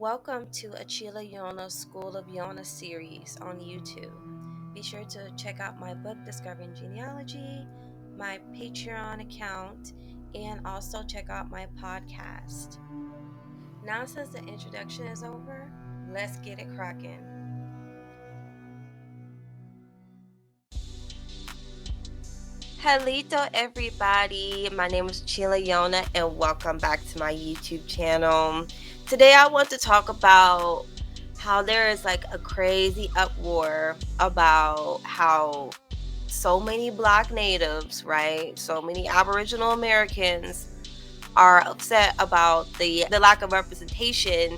Welcome to Achila Yona School of Yona series on YouTube. Be sure to check out my book, Discovering Genealogy, my Patreon account, and also check out my podcast. Now, since the introduction is over, let's get it cracking. Hello, everybody. My name is Chila Yona, and welcome back to my YouTube channel. Today, I want to talk about how there is like a crazy uproar about how so many Black natives, right? So many Aboriginal Americans are upset about the lack of representation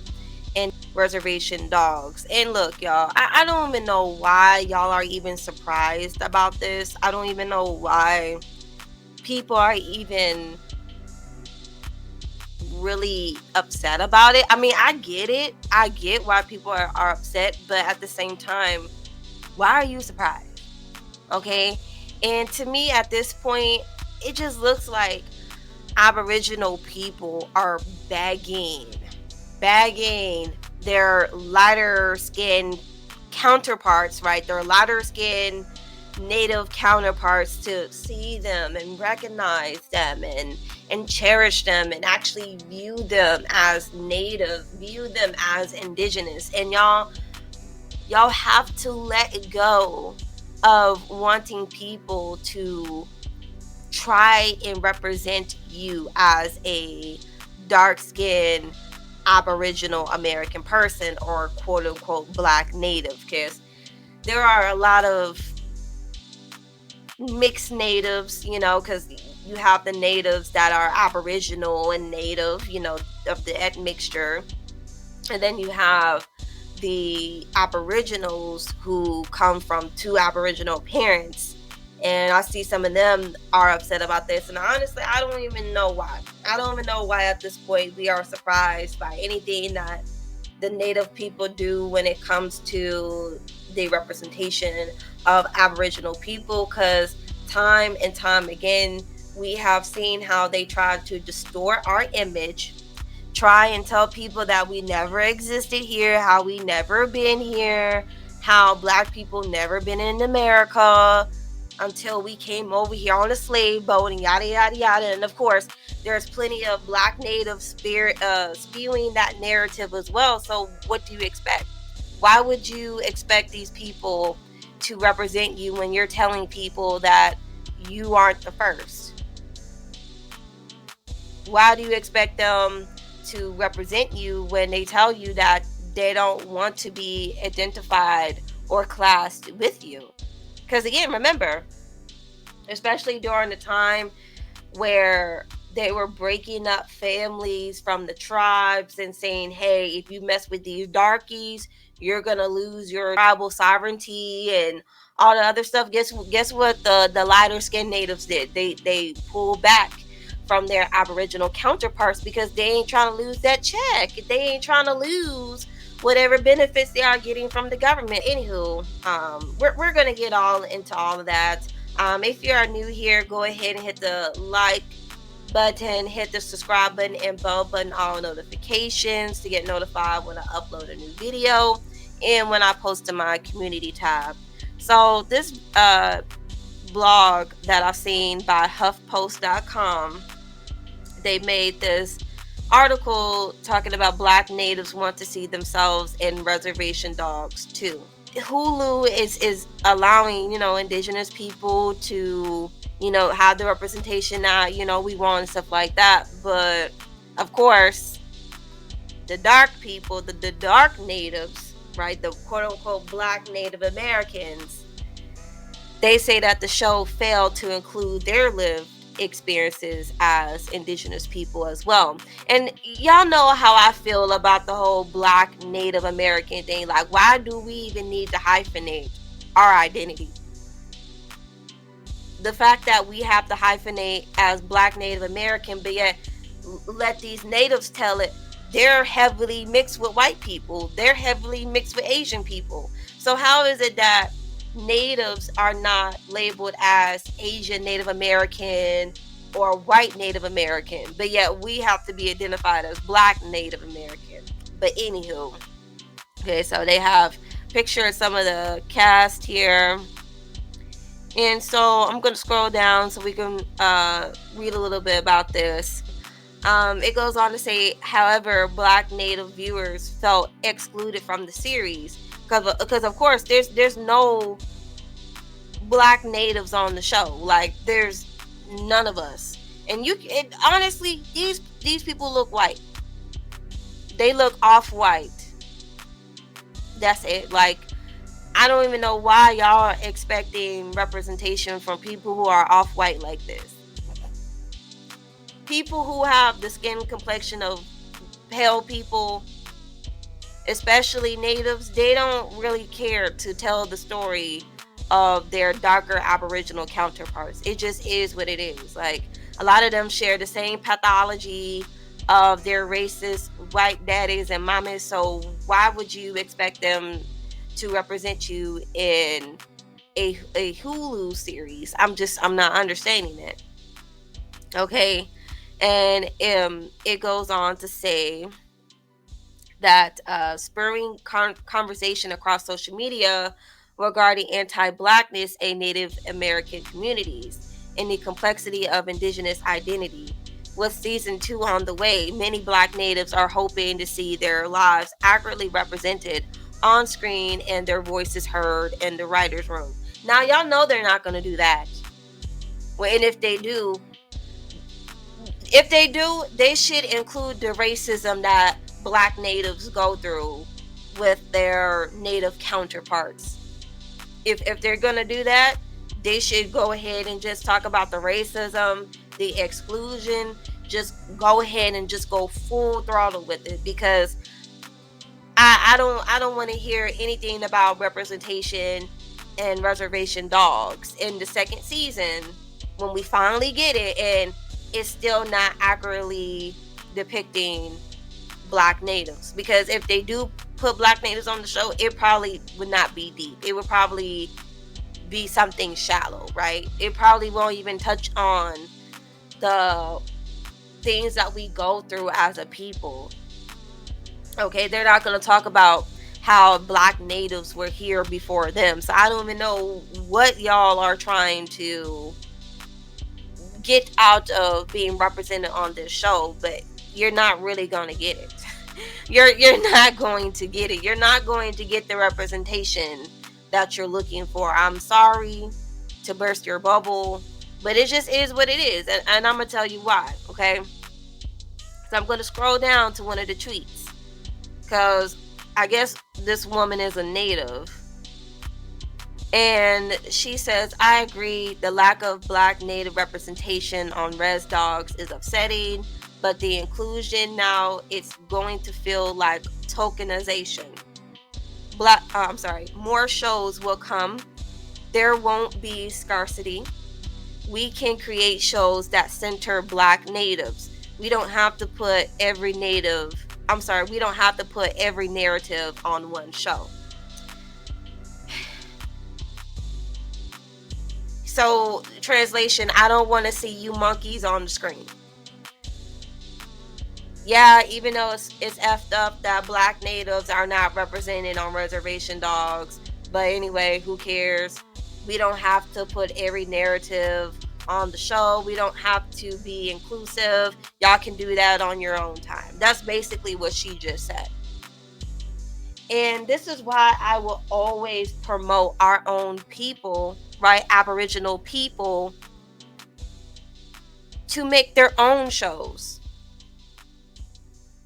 in Reservation Dogs. And look, y'all, I don't even know why y'all are even surprised about this. I don't even know why people are even really upset about it. I mean, I get it. I get why people are upset, but at the same time, why are you surprised? Okay. And to me, at this point, it just looks like Aboriginal people are bagging their lighter skinned counterparts, right? Their lighter skinned native counterparts to see them and recognize them and cherish them and actually view them as native, view them as indigenous. And y'all have to let go of wanting people to try and represent you as a dark skinned Aboriginal American person or quote unquote Black native, because there are a lot of mixed natives, because you have the natives that are Aboriginal and native, of the admixture. And then you have the Aboriginals who come from two Aboriginal parents. And I see some of them are upset about this. And honestly, I don't even know why. I don't even know why at this point we are surprised by anything that the Native people do when it comes to the representation of Aboriginal people. Because time and time again, we have seen how they try to distort our image, try and tell people that we never existed here, how we never been here, how Black people never been in America until we came over here on a slave boat and yada yada yada. And of course, there's plenty of Black native spirit spewing that narrative as well. So what do you expect? Why would you expect these people to represent you when you're telling people that you aren't the first? Why do you expect them to represent you when they tell you that they don't want to be identified or classed with you? Because again, remember, especially during the time where they were breaking up families from the tribes and saying, hey, if you mess with these darkies, you're gonna lose your tribal sovereignty and all the other stuff. Guess what the lighter skinned natives did? They pulled back from their Aboriginal counterparts because they ain't trying to lose that check. They ain't trying to lose whatever benefits they are getting from the government. Anywho, we're gonna get all into all of that. If you are new here, go ahead and hit the like button, hit the subscribe button, and bell button, all notifications to get notified when I upload a new video and when I post to my community tab. So this blog that I've seen by HuffPost.com, they made this article talking about Black natives want to see themselves in Reservation Dogs too. Hulu is allowing, indigenous people to, have the representation that, we want and stuff like that. But of course, the dark people, the dark natives, right, the quote unquote Black Native Americans, they say that the show failed to include their lived experiences as indigenous people as well. And y'all know how I feel about the whole Black Native American thing. Like, why do we even need to hyphenate our identity? The fact that we have to hyphenate as Black Native American, but yet let these natives tell it, they're heavily mixed with white people, they're heavily mixed with Asian people. So how is it that natives are not labeled as Asian, Native American, or white Native American, but yet we have to be identified as black Native American. But anywho, okay, so they have picture of some of the cast here. And so I'm going to scroll down so we can read a little bit about this. It goes on to say, however, black Native viewers felt excluded from the series because of course there's no black natives on the show. Like there's none of us, and honestly, these people look white. They look off white. That's it. Like I don't even know why y'all are expecting representation from people who are off white like this. People who have the skin complexion of pale people, especially natives, they don't really care to tell the story of their darker Aboriginal counterparts. It just is what it is. Like a lot of them share the same pathology of their racist white daddies and mamas. So why would you expect them to represent you in a Hulu series? I'm not understanding it. Okay, and it goes on to say that spurring conversation across social media regarding anti-blackness in Native American communities and the complexity of indigenous identity. With season 2 on the way, many black natives are hoping to see their lives accurately represented on screen and their voices heard in the writer's room. Now, y'all know they're not going to do that. Well, and if they do, they should include the racism that black natives go through with their native counterparts. If they're going to do that, they should go ahead and just talk about the racism, the exclusion, just go ahead and just go full throttle with it, because I don't want to hear anything about representation and Reservation Dogs in the second season when we finally get it and it's still not accurately depicting black natives. Because if they do put black natives on the show, it probably would not be deep. It would probably be something shallow, right? It probably won't even touch on the things that we go through as a people. Okay, they're not going to talk about how black natives were here before them. So I don't even know what y'all are trying to get out of being represented on this show, but you're not really going to get it. You're not going to get it. You're not going to get the representation that you're looking for. I'm sorry to burst your bubble, but it just is what it is. And I'm going to tell you why, okay? So I'm going to scroll down to one of the tweets, because I guess this woman is a native. And she says, I agree, the lack of black native representation on Res Dogs is upsetting, but the inclusion now, it's going to feel like tokenization. More shows will come. There won't be scarcity. We can create shows that center black natives. We don't have to put every narrative on one show. So, translation, I don't want to see you monkeys on the screen. Yeah, even though it's effed up that black natives are not represented on Reservation Dogs, but anyway, who cares? We don't have to put every narrative on the show. We don't have to be inclusive. Y'all can do that on your own time. That's basically what she just said. And this is why I will always promote our own people, right? Aboriginal people, to make their own shows,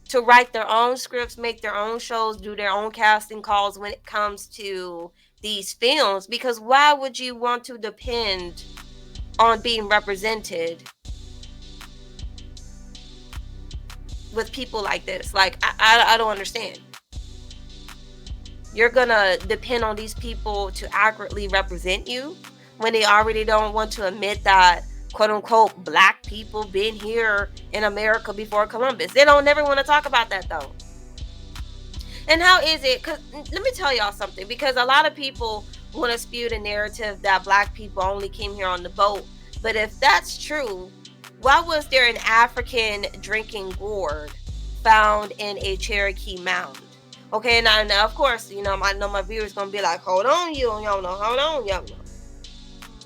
to write their own scripts, make their own shows, do their own casting calls when it comes to these films. Because why would you want to depend on being represented with people like this? Like, I don't understand. You're gonna depend on these people to accurately represent you when they already don't want to admit that, quote unquote, black people been here in America before Columbus. They don't never want to talk about that though. And how is it? Because let me tell y'all something, because a lot of people want to spew the narrative that black people only came here on the boat. But if that's true, Why was there an African drinking gourd found in a Cherokee mound? Okay, now of course, I know my viewers gonna be like, hold on, y'all know, hold on, y'all know.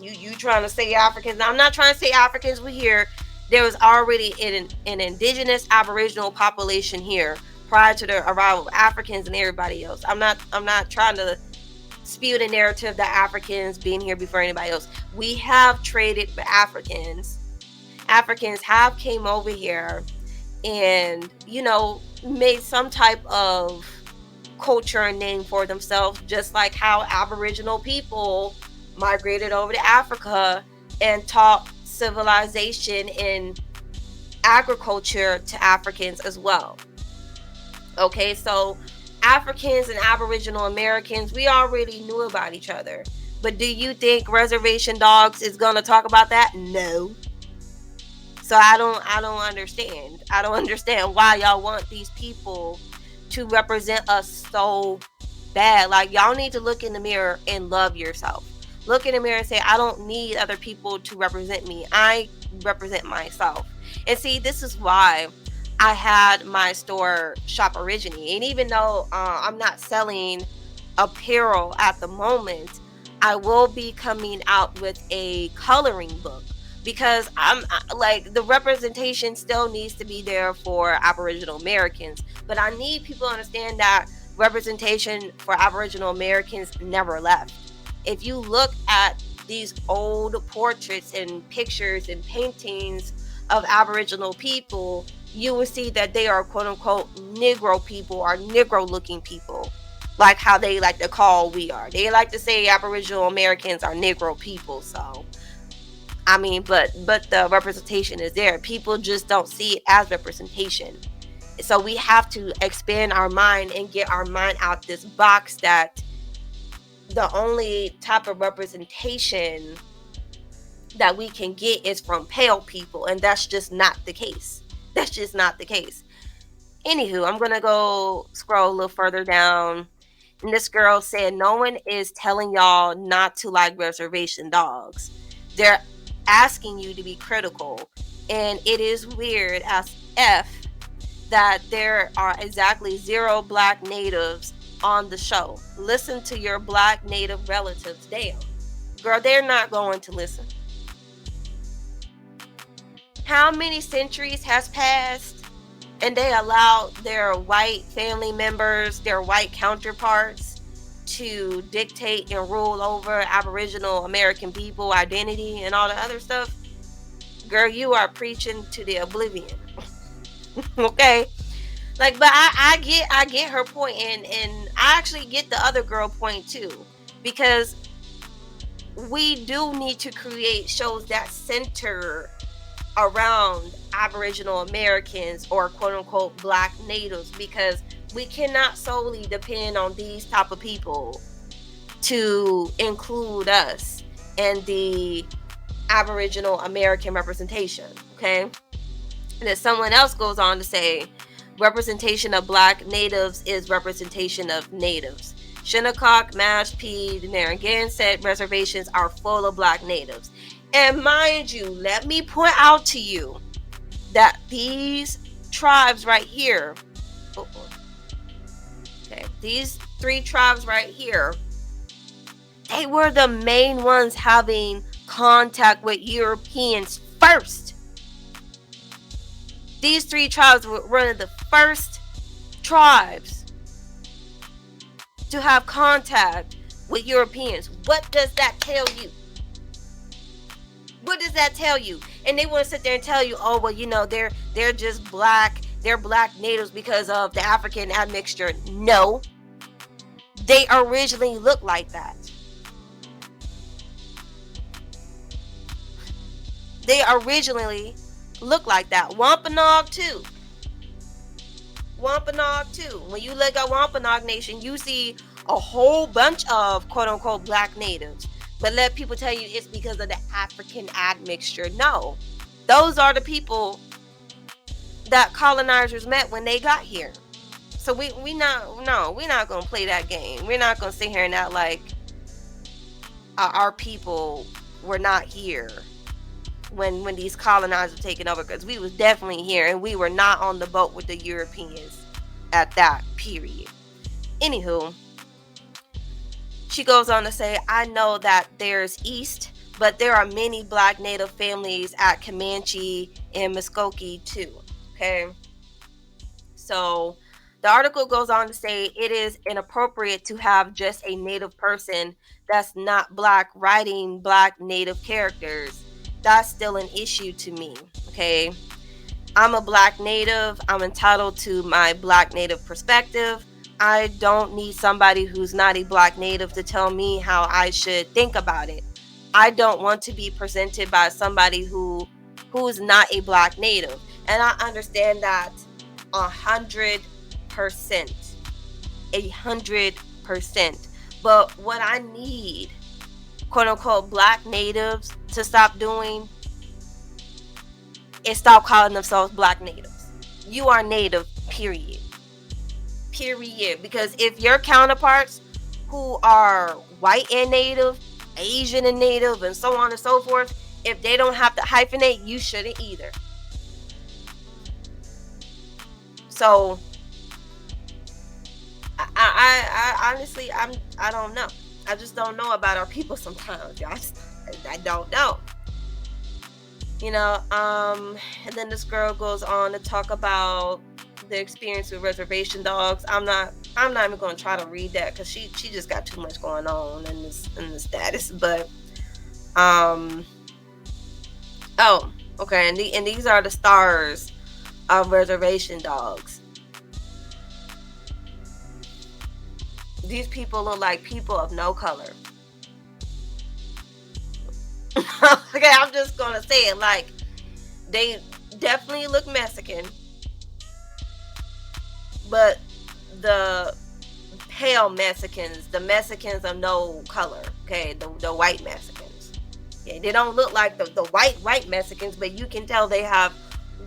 You trying to say Africans? Now, I'm not trying to say Africans were here. There was already an indigenous Aboriginal population here prior to the arrival of Africans and everybody else. I'm not trying to spew the narrative that Africans being here before anybody else. We have traded with Africans. Africans have came over here and made some type of culture and name for themselves, just like how Aboriginal people migrated over to Africa and taught civilization and agriculture to Africans as well. Okay, so Africans and Aboriginal Americans, we already knew about each other. But do you think Reservation Dogs is going to talk about that? No. So I don't understand. I don't understand why y'all want these people to represent us so bad. Like, y'all need to look in the mirror and love yourself. Look in the mirror and say, I don't need other people to represent me. I represent myself. And see, this is why I had my store Shop Origini. And even though I'm not selling apparel at the moment, I will be coming out with a coloring book, because like, the representation still needs to be there for Aboriginal Americans, but I need people to understand that representation for Aboriginal Americans never left. If you look at these old portraits and pictures and paintings of Aboriginal people, you will see that they are quote unquote Negro people, or Negro looking people, like how they like to call we are. They like to say Aboriginal Americans are Negro people. So I mean, but the representation is there. People just don't see it as representation. So we have to expand our mind and get our mind out this box that the only type of representation that we can get is from pale people, and that's just not the case. That's just not the case. Anywho, I'm gonna go scroll a little further down. And this girl said, no one is telling y'all not to like Reservation Dogs. They're asking you to be critical. And it is weird as F that there are exactly 0 black natives on the show. Listen to your black native relatives. Damn. Girl, they're not going to listen. How many centuries has passed and they allowed their white family members, their white counterparts, to dictate and rule over Aboriginal American people identity and all the other stuff? Girl, you are preaching to the oblivion. Okay, like, but I get her point, and I actually get the other girl point too, because we do need to create shows that center around Aboriginal Americans, or quote unquote black natives, because we cannot solely depend on these type of people to include us in the Aboriginal American representation. Okay, and then someone else goes on to say, representation of black natives is representation of natives. Shinnecock, Mashpee, Narragansett reservations are full of black natives. And mind you, let me point out to you that these tribes right here, okay, these 3 tribes right here, they were the main ones having contact with Europeans first. These 3 tribes were one of the first tribes to have contact with Europeans. What does that tell you? What does that tell you? And they want to sit there and tell you, oh, well, they're just black. They're black natives because of the African admixture. No, they originally looked like that. They originally looked like that. Wampanoag too. Wampanoag too. When you look at Wampanoag Nation, you see a whole bunch of quote unquote black natives. But let people tell you it's because of the African admixture. No, those are the people that colonizers met when they got here. So we're not gonna play that game. We're not gonna sit here and act like our people were not here when these colonizers were taking over, because we was definitely here and we were not on the boat with the Europeans at that period. Anywho, she goes on to say, I know that there's East, but there are many Black Native families at Comanche and Muskogee too. Okay. So the article goes on to say it is inappropriate to have just a Native person that's not Black writing Black Native characters. That's still an issue to me. Okay. I'm a Black Native. I'm entitled to my Black Native perspective. I don't need somebody who's not a Black Native to tell me how I should think about it. I don't want to be presented by somebody who's not a Black Native. And I understand that 100%. 100%. But what I need, quote unquote, Black Natives to stop doing is stop calling themselves Black Natives. You are Native, period. Period. Because if your counterparts who are white and Native, Asian and Native, and so on and so forth, if they don't have to hyphenate, you shouldn't either. So I honestly, I don't know. I just don't know about our people sometimes. I don't know. You know, and then this girl goes on to talk about the experience with Reservation Dogs. I'm not even going to try to read that because she just got too much going on in the status. But oh, okay, and these are the stars of Reservation Dogs. These people look like people of no color. Okay, I'm just gonna say it, like, they definitely look Mexican, but the pale Mexicans, the Mexicans of no color, okay, the white Mexicans, yeah, they don't look like the white Mexicans, but you can tell they have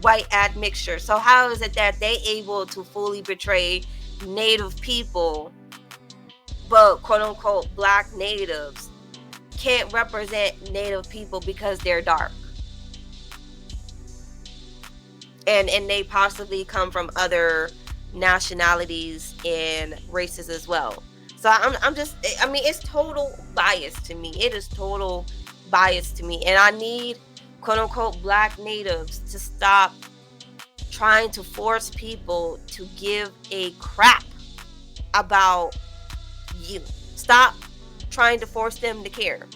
white admixture. So how is it that they able to fully portray Native people, but quote unquote Black Natives can't represent Native people because they're dark, and they possibly come from other nationalities and races as well. So I'm just, I mean, it's total bias to me. It is total bias to me, and I need quote unquote Black Natives to stop trying to force people to give a crap about you. Stop trying to force them to care,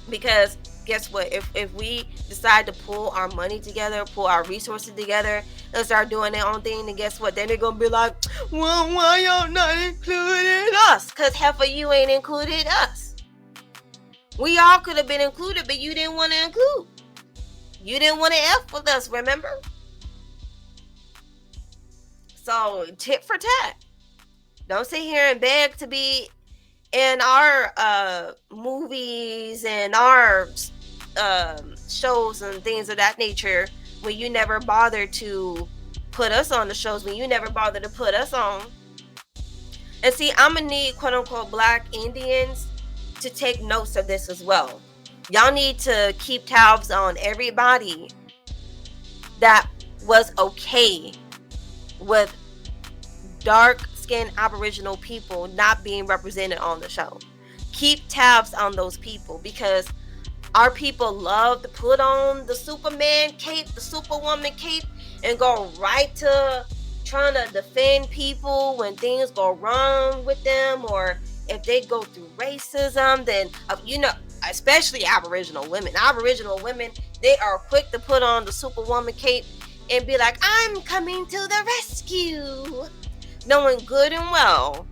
because guess what, if we decide to pull our money together, pull our resources together, and start doing their own thing, then guess what, then they're gonna be like, well, why y'all not including us? Because half of you ain't included us. We all could have been included, but you didn't want to include. You didn't want to F with us, remember? So tit for tat. Don't sit here and beg to be in our movies and our shows and things of that nature when you never bother to put us on the shows, when you never bother to put us on. And see, I'm gonna need quote unquote Black Indians to take notes of this as well. Y'all need to keep tabs on everybody that was okay with dark skinned Aboriginal people not being represented on the show. Keep tabs on those people, because our people love to put on the Superman cape, the Superwoman cape, and go right to trying to defend people when things go wrong with them, or if they go through racism. Then especially Aboriginal women, they are quick to put on the Superwoman cape and be like, I'm coming to the rescue, knowing good and well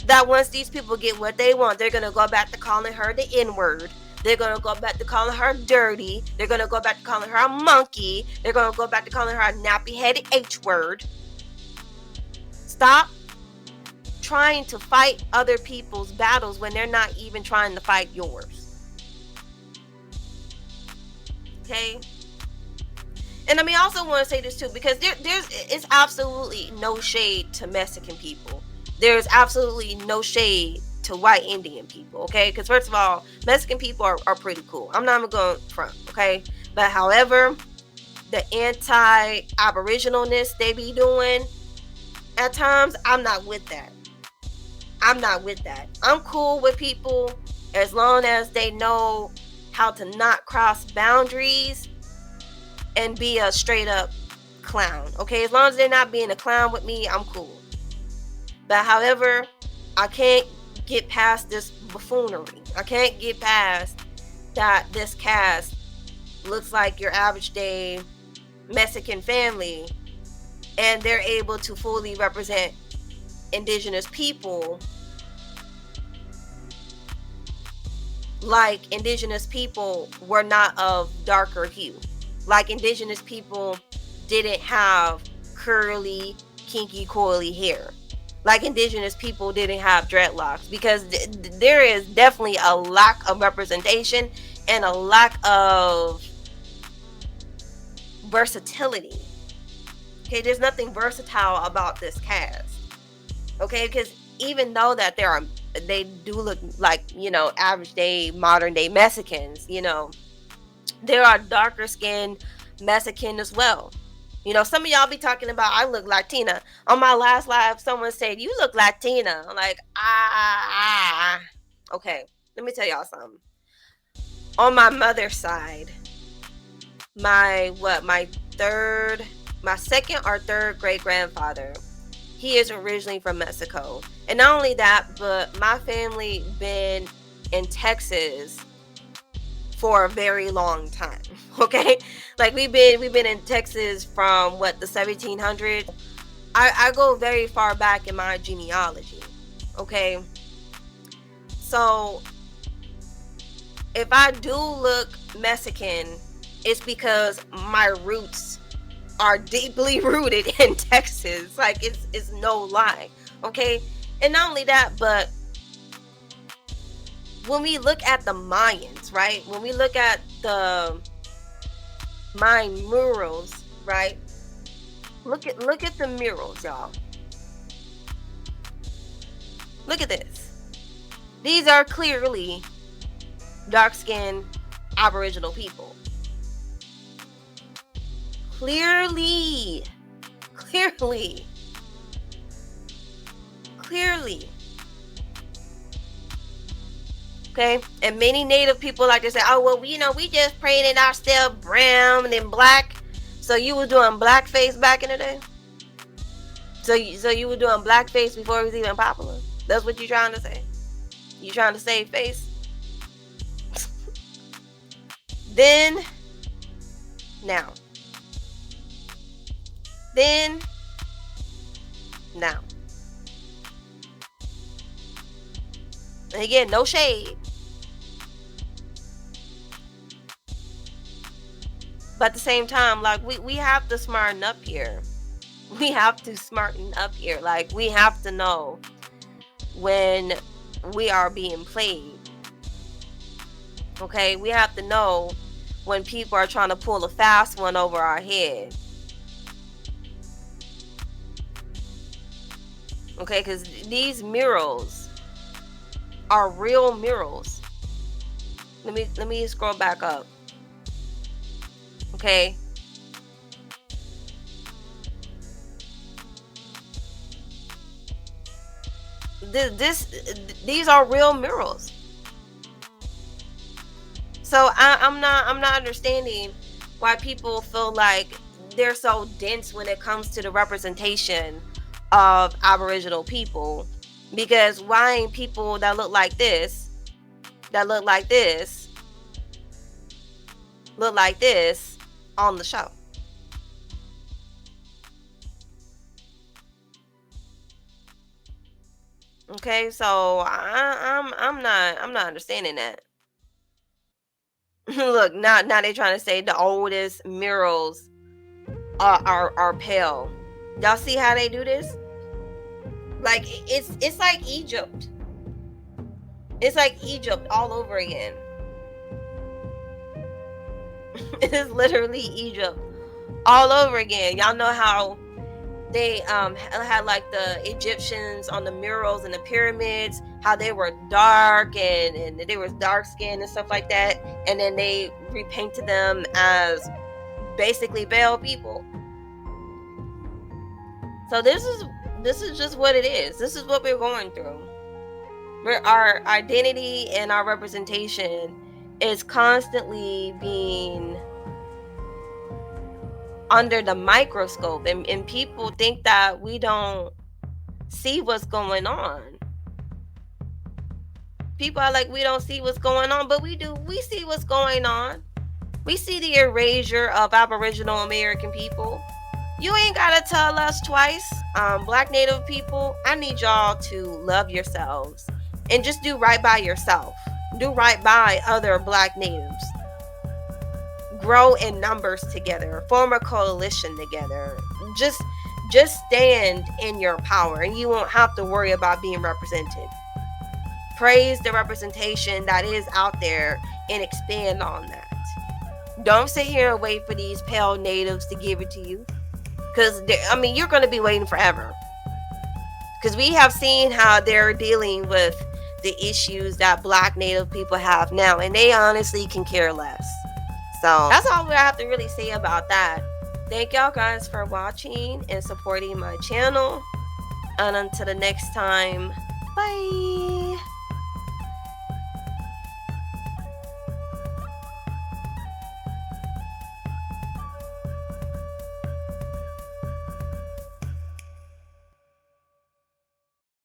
that once these people get what they want, they're going to go back to calling her the N-word. They're going to go back to calling her dirty. They're going to go back to calling her a monkey. They're going to go back to calling her a nappy-headed H-word. Stop trying to fight other people's battles when they're not even trying to fight yours. Okay? And I mean, I also want to say this too, because it's absolutely no shade to Mexican people. There's absolutely no shade to white Indian people, okay? Because first of all, Mexican people are pretty cool. I'm not even going front, okay? But however, the anti-aboriginalness they be doing at times, I'm not with that. I'm not with that. I'm cool with people as long as they know how to not cross boundaries and be a straight up clown, okay? As long as they're not being a clown with me, I'm cool. But however, I can't get past this buffoonery. I can't get past that this cast looks like your average day Mexican family, and they're able to fully represent indigenous people like indigenous people were not of darker hue. Like indigenous people didn't have curly, kinky, coily hair. Like indigenous people didn't have dreadlocks, because there is definitely a lack of representation and a lack of versatility. Okay, there's nothing versatile about this cast. Okay, because even though that they do look like, average day, modern day Mexicans, there are darker skinned Mexican as well. Some of y'all be talking about I look Latina. On my last live, someone said, "You look Latina." I'm like, okay, let me tell y'all something. On my mother's side, my second or third great grandfather, he is originally from Mexico. And not only that, but my family been in Texas for a very long time. Okay, like we've been in Texas from the 1700s. I go very far back in my genealogy. Okay, so if I do look Mexican, it's because my roots are deeply rooted in Texas. Like it's no lie. Okay, and not only that, but when we look at the Mayans, right? When we look at the Mayan murals, right? Look at the murals, y'all. Look at this. These are clearly dark-skinned Aboriginal people. Clearly. Okay, and many Native people like to say, "Oh well, we just painted ourselves brown and black." So you were doing blackface back in the day. So you were doing blackface before it was even popular. That's what you trying to say? You trying to save face? Then now. And again, no shade. But at the same time, like we have to smarten up here. We have to smarten up here. Like we have to know when we are being played. Okay, we have to know when people are trying to pull a fast one over our head. Okay, because these murals are real murals. Let me scroll back up. Okay. These are real murals. So I'm not understanding why people feel like they're so dense when it comes to the representation of Aboriginal people, because why ain't people that look like this on the show? Okay, so I'm not understanding that. Look, now they trying to say the oldest murals are pale. Y'all see how they do this? Like it's like Egypt. It's like Egypt all over again. It is literally Egypt all over again. Y'all know how They had like the Egyptians on the murals and the pyramids, how they were dark and they were dark skinned and stuff like that, and then they repainted them as basically pale people. So this is just what it is. This is what we're going through. Our identity and our representation is constantly being under the microscope, and people think that we don't see what's going on. People are like, we don't see what's going on, but we do. We see what's going on. We see the erasure of Aboriginal American people. You ain't gotta tell us twice. Black Native people, I need y'all to love yourselves and just do right by yourself. Do right by other Black Natives. Grow in numbers together. Form a coalition together. Just stand in your power, and you won't have to worry about being represented. Praise the representation that is out there and expand on that. Don't sit here and wait for these pale natives to give it to you, because you're going to be waiting forever, because we have seen how they're dealing with the issues that Black Native people have now, and they honestly can care less. So that's all I have to really say about that. Thank y'all guys for watching and supporting my channel, and until the next time, bye.